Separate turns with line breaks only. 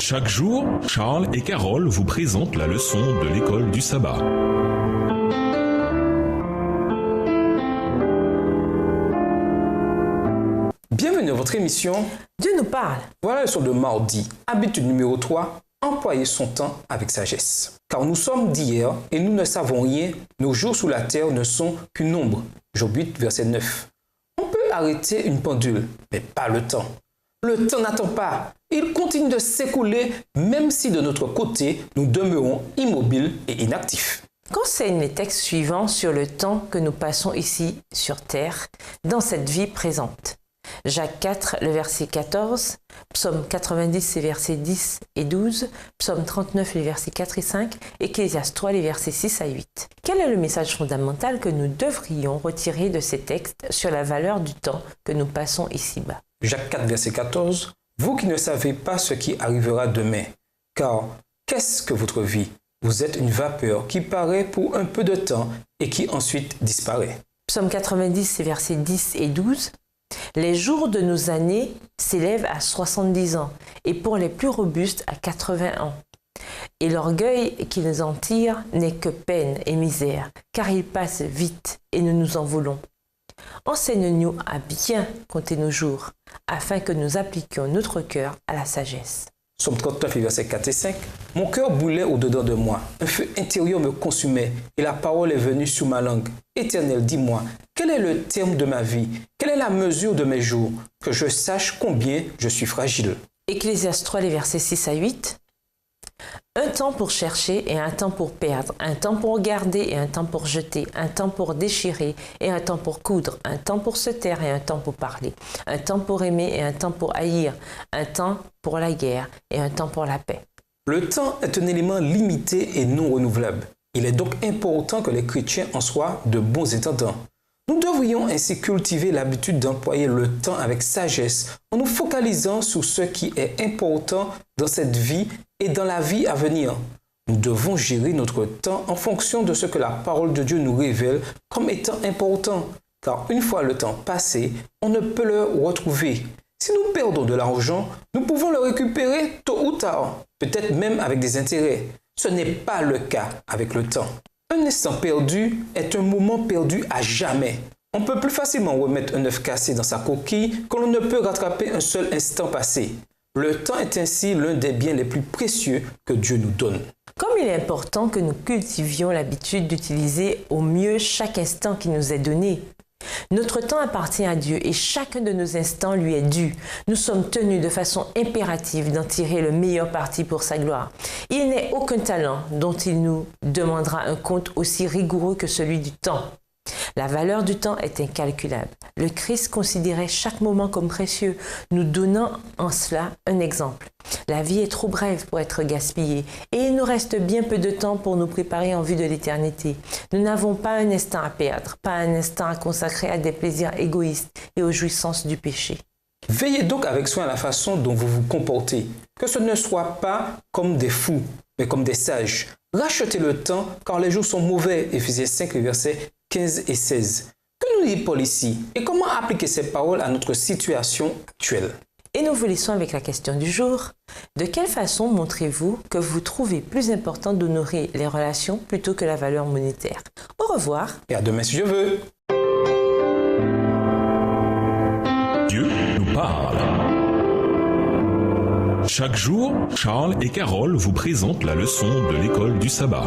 Chaque jour, Charles et Carole vous présentent la leçon de l'école du sabbat.
Bienvenue à votre émission
Dieu nous parle.
Voilà la leçon de mardi. Habitude numéro 3, employer son temps avec sagesse. Car nous sommes d'hier et nous ne savons rien, nos jours sous la terre ne sont qu'une ombre. Job 8, verset 9. On peut arrêter une pendule, mais pas le temps. Le temps n'attend pas. Il continue de s'écouler, même si de notre côté, nous demeurons immobiles et inactifs.
Qu'enseignent les textes suivants sur le temps que nous passons ici sur terre, dans cette vie présente? Jacques 4, le verset 14, Psaume 90, les versets 10 et 12, Psaume 39, les versets 4 et 5, Ecclésiaste 3, les versets 6 à 8. Quel est le message fondamental que nous devrions retirer de ces textes sur la valeur du temps que nous passons ici-bas?
Jacques 4, verset 14. Vous qui ne savez pas ce qui arrivera demain, car qu'est-ce que votre vie? Vous êtes une vapeur qui paraît pour un peu de temps et qui ensuite disparaît.
Psaume 90, les versets 10 et 12. Les jours de nos années s'élèvent à 70 ans et pour les plus robustes à 80 ans. Et l'orgueil qu'ils en tirent n'est que peine et misère, car ils passent vite et nous nous en voulons. Enseigne-nous à bien compter nos jours, afin que nous appliquions notre cœur à la sagesse.
Psaume 39, versets 4 et 5. Mon cœur brûlait au-dedans de moi, un feu intérieur me consumait, et la parole est venue sur ma langue. Éternel, dis-moi, quel est le terme de ma vie? Quelle est la mesure de mes jours? Que je sache combien je suis fragile.
Ecclésiaste 3, les versets 6 à 8. Un temps pour chercher et un temps pour perdre, un temps pour garder et un temps pour jeter, un temps pour déchirer et un temps pour coudre, un temps pour se taire et un temps pour parler, un temps pour aimer et un temps pour haïr, un temps pour la guerre et un temps pour la paix.
Le temps est un élément limité et non renouvelable. Il est donc important que les chrétiens en soient de bons intendants. Nous devrions ainsi cultiver l'habitude d'employer le temps avec sagesse en nous focalisant sur ce qui est important dans cette vie et dans la vie à venir. Nous devons gérer notre temps en fonction de ce que la parole de Dieu nous révèle comme étant important, car une fois le temps passé, on ne peut le retrouver. Si nous perdons de l'argent, nous pouvons le récupérer tôt ou tard, peut-être même avec des intérêts. Ce n'est pas le cas avec le temps. Un instant perdu est un moment perdu à jamais. On peut plus facilement remettre un œuf cassé dans sa coquille que l'on ne peut rattraper un seul instant passé. Le temps est ainsi l'un des biens les plus précieux que Dieu nous donne.
Comme il est important que nous cultivions l'habitude d'utiliser au mieux chaque instant qui nous est donné. Notre temps appartient à Dieu et chacun de nos instants lui est dû. Nous sommes tenus de façon impérative d'en tirer le meilleur parti pour sa gloire. Il n'est aucun talent dont il nous demandera un compte aussi rigoureux que celui du temps. La valeur du temps est incalculable. Le Christ considérait chaque moment comme précieux, nous donnant en cela un exemple. La vie est trop brève pour être gaspillée et il nous reste bien peu de temps pour nous préparer en vue de l'éternité. Nous n'avons pas un instant à perdre, pas un instant à consacrer à des plaisirs égoïstes et aux jouissances du péché.
Veillez donc avec soin à la façon dont vous vous comportez, que ce ne soit pas comme des fous, mais comme des sages. Rachetez le temps, car les jours sont mauvais. Éphésiens 5, versets 15 et 16. Que nous dit Paul ici et comment appliquer ces paroles à notre situation actuelle?
Et nous vous laissons avec la question du jour. De quelle façon montrez-vous que vous trouvez plus important d'honorer les relations plutôt que la valeur monétaire? Au revoir.
Et à demain si Dieu veut.
Dieu nous parle. Chaque jour, Charles et Carole vous présentent la leçon de l'école du sabbat.